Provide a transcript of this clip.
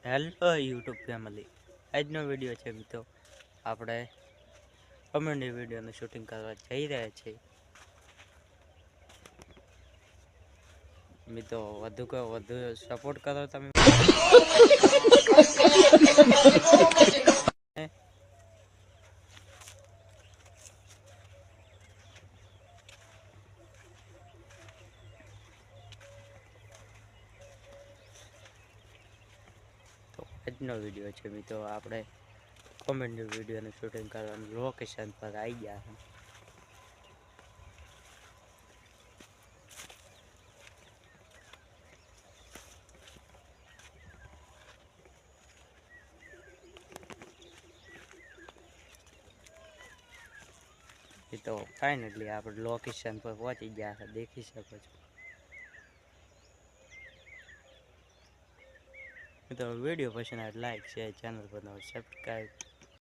Hello YouTube family, આજનો video છે મિત્રો. આપણે કોમેડી વિડીયોનું શૂટિંગ કરવા જઈ રહ્યા છીએ મિત્રો. વધુ સપોર્ટ કરો તમે. તો આજનો વિડીયો છે મિત્રો, આપણે કોમેડી વિડીયોનું શૂટિંગ કરવાનું લોકેશન પર આવી ગયા છે. તો ફાઇનલી આપણે લોકેશન પર પહોંચી ગયા છે, દેખી શકો છો. તો વિડીયો પસંદ આવે લાઈક શેર, ચેનલ પર સબસ્ક્રાઈબ